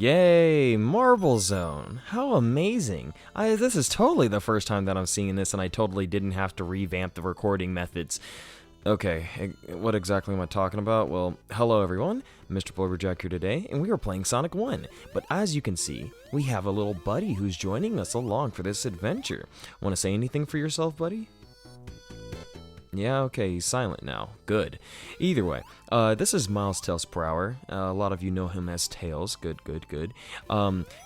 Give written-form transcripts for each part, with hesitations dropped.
Yay, Marble Zone. How amazing. This is totally the first time that I'm seeing this, and I totally didn't have to revamp the recording methods. Okay, what exactly am I talking about? Well, hello everyone, MrPBJ here today, and we are playing Sonic 1. But as you can see, we have a little buddy who's joining us along for this adventure. Want to say anything for yourself, buddy? Yeah, okay, he's silent now. Good. Either way, this is Miles Tails per Hour. A lot of you know him as Tails. Good, good, good.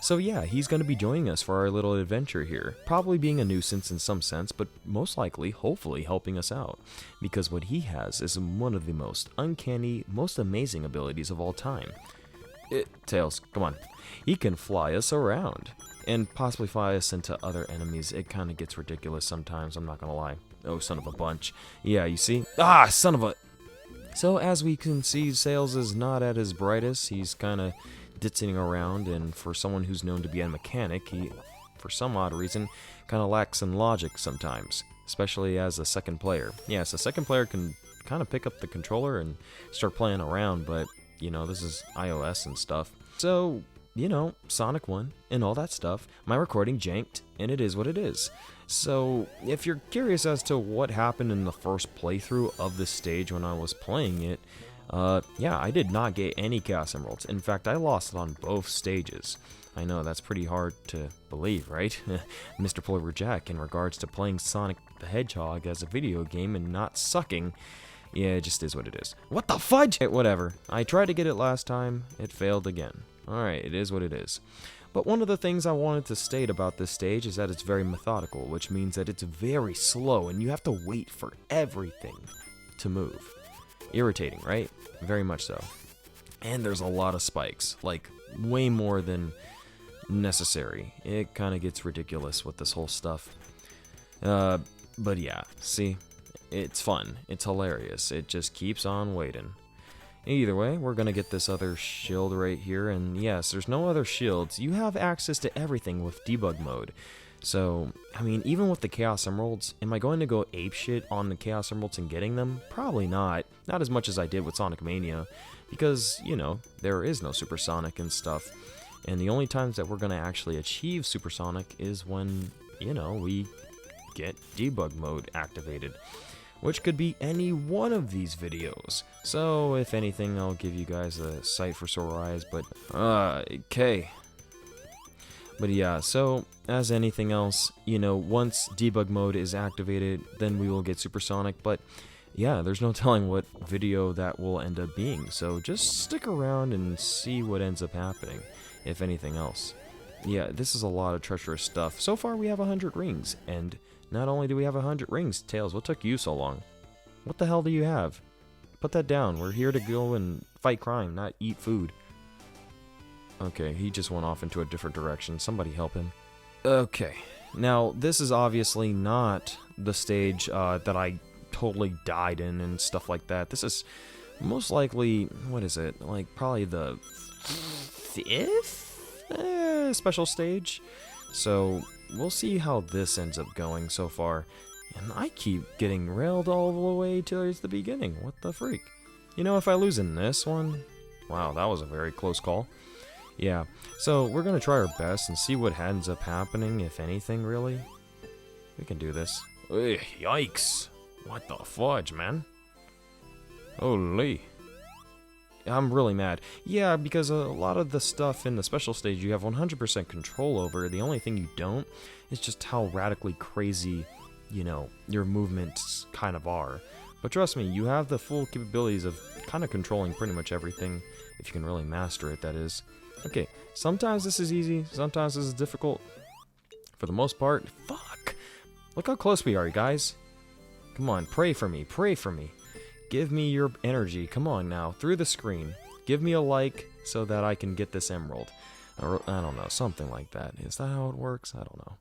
So yeah, he's going to be joining us for our little adventure here. Probably being a nuisance in some sense, but most likely, hopefully, helping us out. Because what he has is one of the most uncanny, most amazing abilities of all time. Tails, come on. He can fly us around. And possibly fly us into other enemies. It kind of gets ridiculous sometimes, I'm not going to lie. Oh, son of a bunch. Yeah, you see? Ah, son of a... So, as we can see, Tails is not at his brightest. He's kind of ditzing around, and for someone who's known to be a mechanic, he, for some odd reason, kind of lacks in logic sometimes, especially as a second player. Yes, a second player can kind of pick up the controller and start playing around, but, you know, this is iOS and stuff. So, you know, Sonic 1 and all that stuff, my recording janked, and it is what it is. So, if you're curious as to what happened in the first playthrough of this stage when I was playing it, yeah, I did not get any Chaos Emeralds. In fact, I lost it on both stages. I know, that's pretty hard to believe, right? MrPBJ in regards to playing Sonic the Hedgehog as a video game and not sucking. Yeah, it just is what it is. What the fudge? Whatever. I tried to get it last time. It failed again. Alright, it is what it is. But one of the things I wanted to state about this stage is that it's very methodical, which means that it's very slow and you have to wait for everything to move. Irritating, right? Very much so. And there's a lot of spikes, like way more than necessary. It kind of gets ridiculous with this whole stuff. But yeah, see, it's fun. It's hilarious. It just keeps on waiting. Either way, we're going to get this other shield right here, and yes, there's no other shields. You have access to everything with debug mode. So, I mean, even with the Chaos Emeralds, am I going to go apeshit on the Chaos Emeralds and getting them? Probably not. Not as much as I did with Sonic Mania, because, you know, there is no Supersonic and stuff. And the only times that we're going to actually achieve Supersonic is when, you know, we get debug mode activated, which could be any one of these videos. So, if anything, I'll give you guys a sight for sore eyes, but, okay. But yeah, so, as anything else, you know, once debug mode is activated, then we will get Supersonic, but, yeah, there's no telling what video that will end up being, so just stick around and see what ends up happening, if anything else. Yeah, this is a lot of treacherous stuff. So far, we have 100 rings, and not only do we have 100 rings, Tails, what took you so long? What the hell do you have? Put that down. We're here to go and fight crime, not eat food. Okay, he just went off into a different direction. Somebody help him. Okay, now this is obviously not the stage that I totally died in and stuff like that. This is most likely, what is it? Like probably the 5th special stage. So we'll see how this ends up going so far. And I keep getting railed all the way towards the beginning. What the freak? You know, if I lose in this one... Wow, that was a very close call. Yeah, so we're going to try our best and see what ends up happening, if anything, really. We can do this. Ugh, yikes. What the fudge, man? Holy. I'm really mad. Yeah, because a lot of the stuff in the special stage you have 100% control over. The only thing you don't is just how radically crazy, you know, your movements kind of are. But trust me, you have the full capabilities of kind of controlling pretty much everything, if you can really master it, that is. Okay, sometimes this is easy, sometimes this is difficult. For the most part, fuck! Look how close we are, you guys. Come on, pray for me, pray for me. Give me your energy, come on now, through the screen. Give me a like so that I can get this emerald. Or, I don't know, something like that. Is that how it works? I don't know.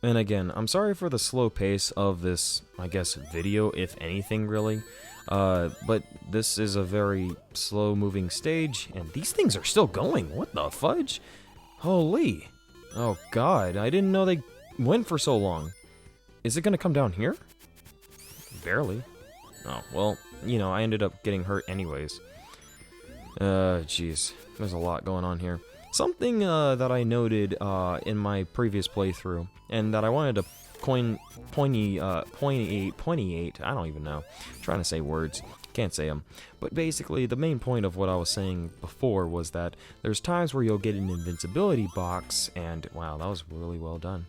And again, I'm sorry for the slow pace of this, I guess, video, if anything, really. But this is a very slow-moving stage, and these things are still going. What the fudge? Holy. Oh, God, I didn't know they went for so long. Is it going to come down here? Barely. Oh, well, you know, I ended up getting hurt anyways. Jeez. There's a lot going on here. Something that I noted in my previous playthrough, and that I wanted to pointy, I don't even know. I'm trying to say words. Can't say them. But basically, the main point of what I was saying before was that there's times where you'll get an invincibility box, and wow, that was really well done.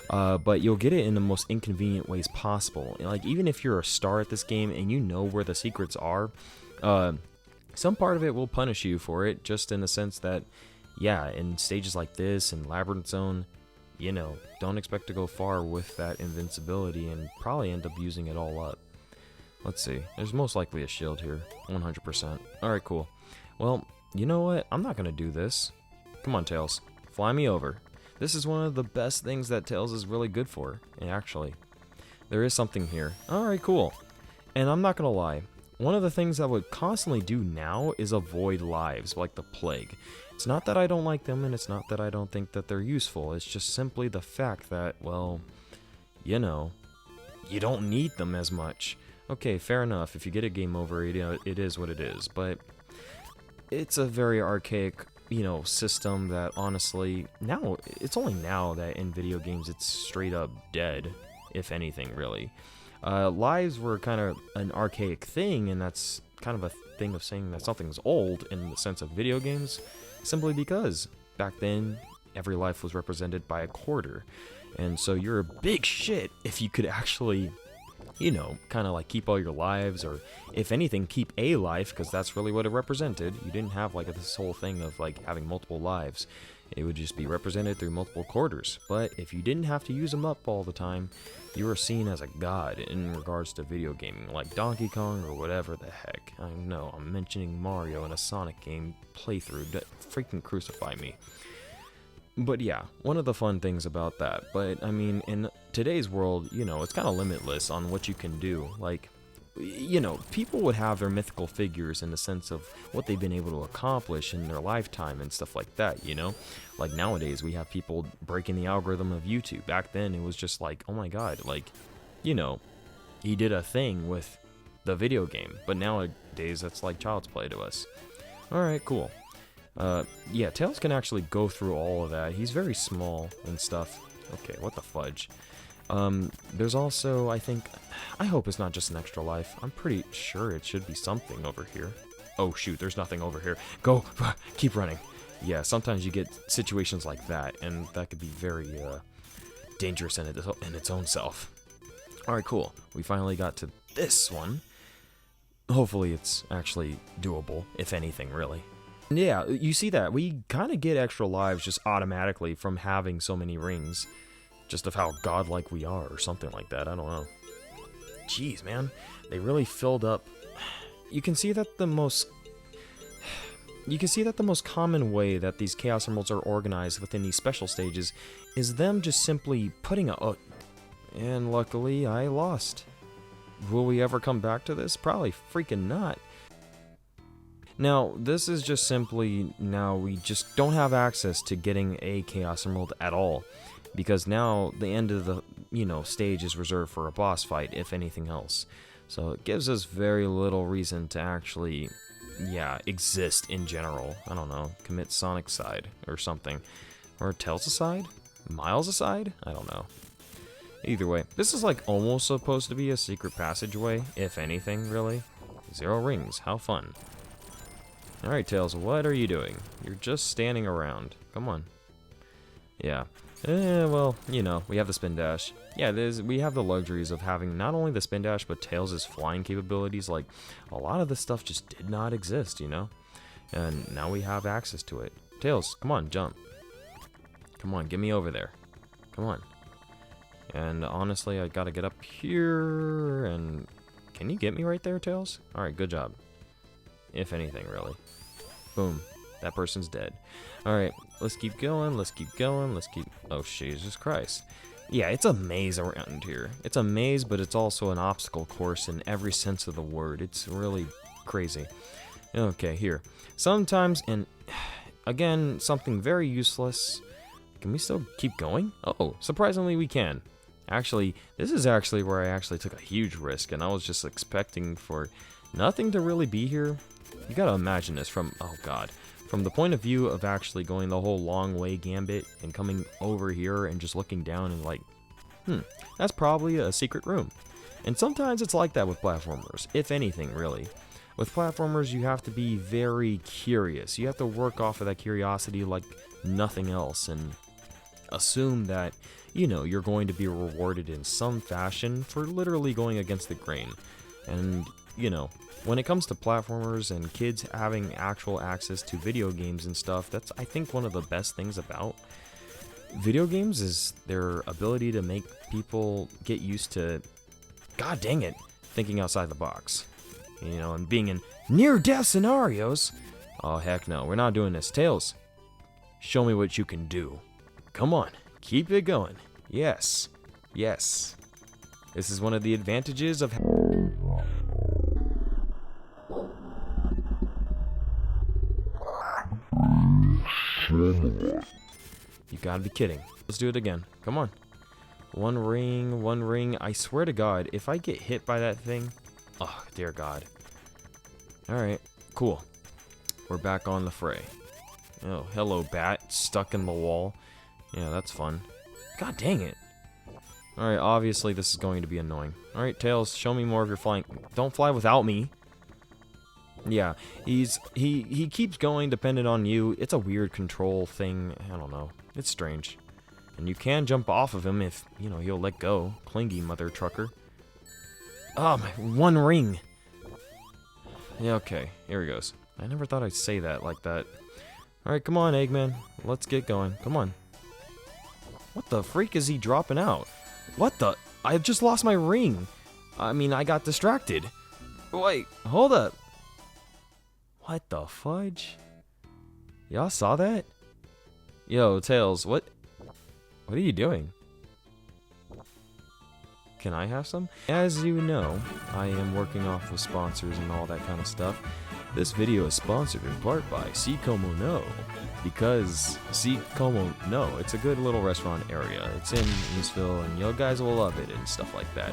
But you'll get it in the most inconvenient ways possible. Like, even if you're a star at this game and you know where the secrets are, some part of it will punish you for it, just in the sense that, yeah, in stages like this, and Labyrinth Zone, you know, don't expect to go far with that invincibility and probably end up using it all up. Let's see, there's most likely a shield here, 100%. Alright, cool. Well, you know what, I'm not gonna do this. Come on, Tails, fly me over. This is one of the best things that Tails is really good for, and actually. There is something here. Alright, cool. And I'm not gonna lie, one of the things I would constantly do now is avoid lives, like the plague. It's not that I don't like them, and it's not that I don't think that they're useful. It's just simply the fact that, well, you know, you don't need them as much. Okay, fair enough. If you get a game over, it is what it is. But it's a very archaic, you know, system that honestly, now, it's only now that in video games it's straight up dead, if anything, really. Lives were kind of an archaic thing, and that's kind of a thing of saying that something's old in the sense of video games, simply because back then every life was represented by a quarter, and so you're a big shit if you could actually, you know, kind of like keep all your lives, or if anything, keep a life, because that's really what it represented. You didn't have like this whole thing of like having multiple lives. It would just be represented through multiple quarters. But if you didn't have to use them up all the time, you were seen as a god in regards to video gaming, like Donkey Kong or whatever the heck. I know, I'm mentioning Mario in a Sonic game playthrough. Freaking crucify me. But yeah, one of the fun things about that. But I mean, in today's world, you know, it's kind of limitless on what you can do. Like, you know, people would have their mythical figures in the sense of what they've been able to accomplish in their lifetime and stuff like that, you know? Like nowadays, we have people breaking the algorithm of YouTube. Back then, it was just like, oh my god, like, you know, he did a thing with the video game. But nowadays, that's like child's play to us. Alright, cool. Yeah, Tails can actually go through all of that. He's very small and stuff. Okay, what the fudge? There's also, I hope it's not just an extra life. I'm pretty sure it should be something over here. Oh shoot, there's nothing over here. Go, keep running. Yeah, sometimes you get situations like that, and that could be very, dangerous in its own self. Alright, cool. We finally got to this one. Hopefully it's actually doable, if anything, really. Yeah, you see that. We kind of get extra lives just automatically from having so many rings. Just of how godlike we are, or something like that. I don't know. Jeez, man. They really filled up. You can see that the most common way that these Chaos Emeralds are organized within these special stages is them just simply putting a... and luckily, I lost. Will we ever come back to this? Probably freaking not. Now, this is just simply, now we just don't have access to getting a Chaos Emerald at all. Because now the end of the, you know, stage is reserved for a boss fight, if anything else. So it gives us very little reason to actually, yeah, exist in general. I don't know, commit Sonic side or something. Or Tails aside? Miles aside? I don't know. Either way, this is like almost supposed to be a secret passageway, if anything, really. 0 rings, how fun. Alright, Tails, what are you doing? You're just standing around. Come on. Yeah. Well, you know, we have the spin dash. Yeah, we have the luxuries of having not only the spin dash, but Tails' flying capabilities. Like, a lot of this stuff just did not exist, you know? And now we have access to it. Tails, come on, jump. Come on, get me over there. Come on. And honestly, I gotta get up here, and... Can you get me right there, Tails? Alright, good job. If anything, really. Boom. That person's dead. Alright, let's keep going, let's keep going, let's keep... Oh, Jesus Christ. Yeah, it's a maze around here. It's a maze, but it's also an obstacle course in every sense of the word. It's really crazy. Okay, here. Sometimes, and again, something very useless. Can we still keep going? Oh, surprisingly we can. Actually, this is actually where I actually took a huge risk, and I was just expecting for nothing to really be here. You gotta imagine this from, oh god, from the point of view of actually going the whole long way gambit and coming over here and just looking down and like, that's probably a secret room. And sometimes it's like that with platformers, if anything, really. With platformers, you have to be very curious. You have to work off of that curiosity like nothing else and assume that, you know, you're going to be rewarded in some fashion for literally going against the grain. And, you know, when it comes to platformers and kids having actual access to video games and stuff, that's, I think, one of the best things about video games is their ability to make people get used to, god dang it, thinking outside the box. You know, and being in near-death scenarios. Oh, heck no, we're not doing this. Tails, show me what you can do. Come on, keep it going. Yes, yes. This is one of the advantages of... You gotta be kidding. Let's do it again. Come on. One ring, one ring. I swear to God, if I get hit by that thing... Oh, dear God. Alright, cool. We're back on the fray. Oh, hello, bat. Stuck in the wall. Yeah, that's fun. God dang it. Alright, obviously this is going to be annoying. Alright, Tails, show me more of your flying. Don't fly without me. Yeah, he keeps going dependent on you. It's a weird control thing. I don't know. It's strange. And you can jump off of him if, you know, he'll let go. Clingy mother trucker. Oh, my one ring. Yeah, okay. Here he goes. I never thought I'd say that like that. Alright, come on, Eggman. Let's get going. Come on. What the freak is he dropping out? What the? I just lost my ring. I mean, I got distracted. Wait, hold up. What the fudge? Y'all saw that? Yo, Tails, what are you doing? Can I have some? As you know, I am working off of sponsors and all that kind of stuff. This video is sponsored in part by Si Como No. Because Si Como No, it's a good little restaurant area. It's in Eastville and you guys will love it and stuff like that.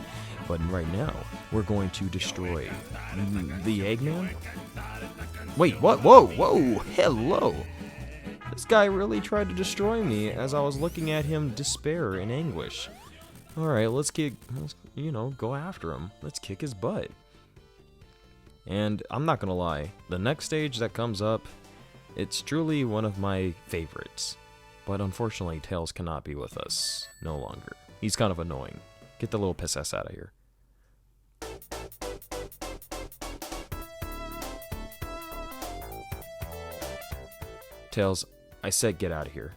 But right now, we're going to destroy the Eggman? Wait, what? Whoa, whoa, hello! This guy really tried to destroy me as I was looking at him despair in anguish. Alright, let's you know, go after him. Let's kick his butt. And I'm not gonna lie, the next stage that comes up, it's truly one of my favorites. But unfortunately, Tails cannot be with us no longer. He's kind of annoying. Get the little piss ass out of here. Tails, I said get out of here.